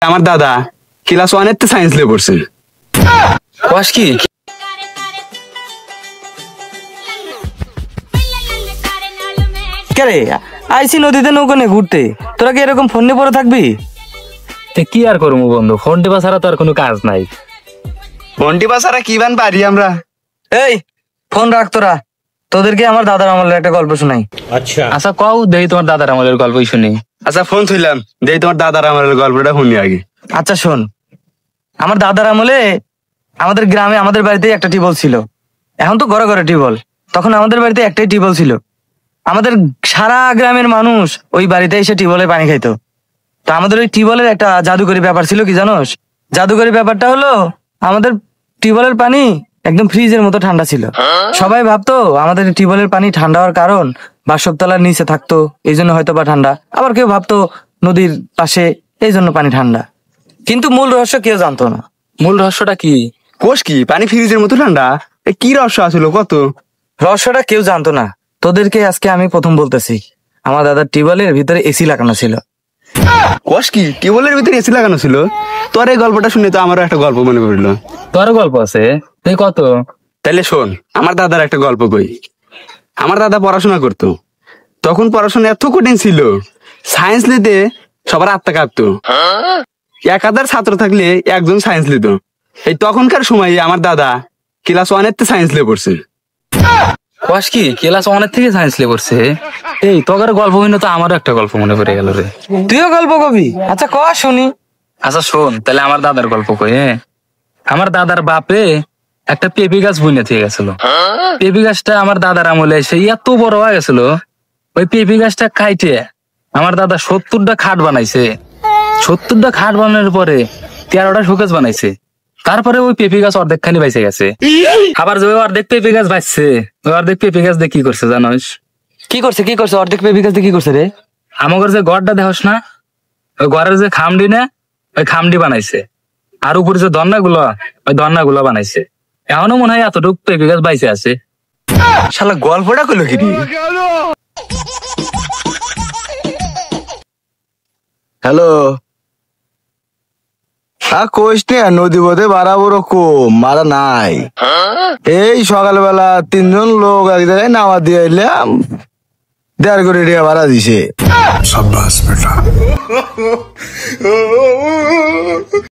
আমার দাদা ক্লাস 1 এর সায়েন্স নিয়ে পড়ছে। কস কি? কে আইসি নদীতে নৌকো নিয়ে ঘুরতে, তোরা কি এরকম ফোন নিয়ে পড়ে থাকবি? কি আর করবো বন্ধু, ফোন টিপা ছাড়া তো আর কোনো কাজ নাই। ফোন টিপা ছাড়া কি বান পারি আমরা? এই ফোন রাখ তোরা, তোদেরকে আমার দাদার আমলের একটা গল্প শোনাই। আচ্ছা কও দেই তোমার দাদার আমলের গল্পই শুনি। আচ্ছা ফোন থইলাম, দেই তোমার দাদার আমার গল্পটা শুনি আগে। আচ্ছা শোন, আমার দাদার আমলে আমাদের গ্রামে আমাদের বাড়িতেই একটা টিউবওয়েল ছিল। এখন তো ঘরে ঘরে টিউবওয়েল, তখন আমাদের বাড়িতে একটাই টিউবওয়েল ছিল। আমাদের সারা গ্রামের মানুষ ওই বাড়িতে এসে টিউবওয়েলের পানি খাইতো। তো আমাদের ওই টিউবওয়েলের একটা জাদুকরী ব্যাপার ছিল, কি জানোস? জাদুকরী ব্যাপারটা হলো আমাদের টিউবওয়েলের পানি একদম ফ্রিজের মতো ঠান্ডা ছিল। সবাই ভাবতো আমাদের টিউবওয়েলের পানি ঠান্ডা হওয়ার কারণ বাসতলার নিচে থাকতো, এই জন্য হয়তো বা ঠান্ডা। আবার কেউ ভাবতো নদীর পাশে, এই জন্য পানি ঠান্ডা। কিন্তু মূল রহস্য কেউ জানতো না। মূল রহস্যটা কি? কোষ কি পানি ফ্রিজের মতো ঠান্ডা? কি রহস্য আছিল কত? রহস্যটা কেউ জানতো না। তোদেরকে আজকে আমি প্রথম বলতেছি। আমার দাদার টিউবওয়েলের ভিতরে এসি লাগানো ছিল। কোষ কি টিউবওয়েলের ভিতরে এসি লাগানো ছিল? তোর এই গল্পটা শুনে তো আমারও একটা গল্প মনে পড়লো। তোর গল্প আছে? এই কত? তাহলে শোন, আমার দাদার একটা গল্প কই। আমার দাদা পড়াশোনা করতো, তখন পড়াশোনা এত কঠিন ছিল, সায়েন্স নিতে সবার আত্মা কাঁপতো। 1000 ছাত্র থাকলে একজন সায়েন্স নিত। এই তখনকার সময়ে আমার দাদা ক্লাস 1 এর সায়েন্স নিয়ে পড়ছে। কস কি ক্লাস 1 এর থেকে সায়েন্স নিয়ে পড়ছে? এই তোর গল্প হইলো তো আমারও একটা গল্প মনে পড়ে গেল রে। তুইও গল্প কবি? আচ্ছা ক শুনি। আচ্ছা শোন, তাহলে আমার দাদার গল্প কই। আমার দাদার বাপে একটা পেঁপে গাছ বুনে থেকে গেছিল। পেঁপে গাছটা আমার দাদার আমলে এসে এত বড় হয়ে গেছিল, ওই পেঁপে গাছটা কাইটে আমার দাদা 70টা খাট বানাইছে। 70টা খাট বানানোর পরে 13টা শোকেস বানাইছে। তারপরে ওই পেঁপে গাছ অর্ধেক খানি বাইসে গেছে। আবার যে অর্ধেক পেঁপে গাছ বাইছে, ওই অর্ধেক পেঁপে গাছ দিয়ে কি করছে জানোস? কি করছে? অর্ধেক পেঁপে গাছ দিয়ে কি করছে রে? আমাদের যে ঘরটা দেখোস না, ওই ঘরের যে খামডি না, ওই খামডি বানাইছে। আর উপরে যে দন্নাগুলো, ওই দন্নাগুলো বানাইছে। এখনো মনে হয় এতটুকু পেঁপে গাছ বাইসে আছে। শালা গল্পটা কইলো কি? হ্যালো, কোষ নে নদী বোধে বাড়াবো কম মারা নাই। এই সকালবেলা 3 জন লোক এক জায়গায় নামা দিয়ে এলাম, 1.5 কোটি টাকা ভাড়া দিছে।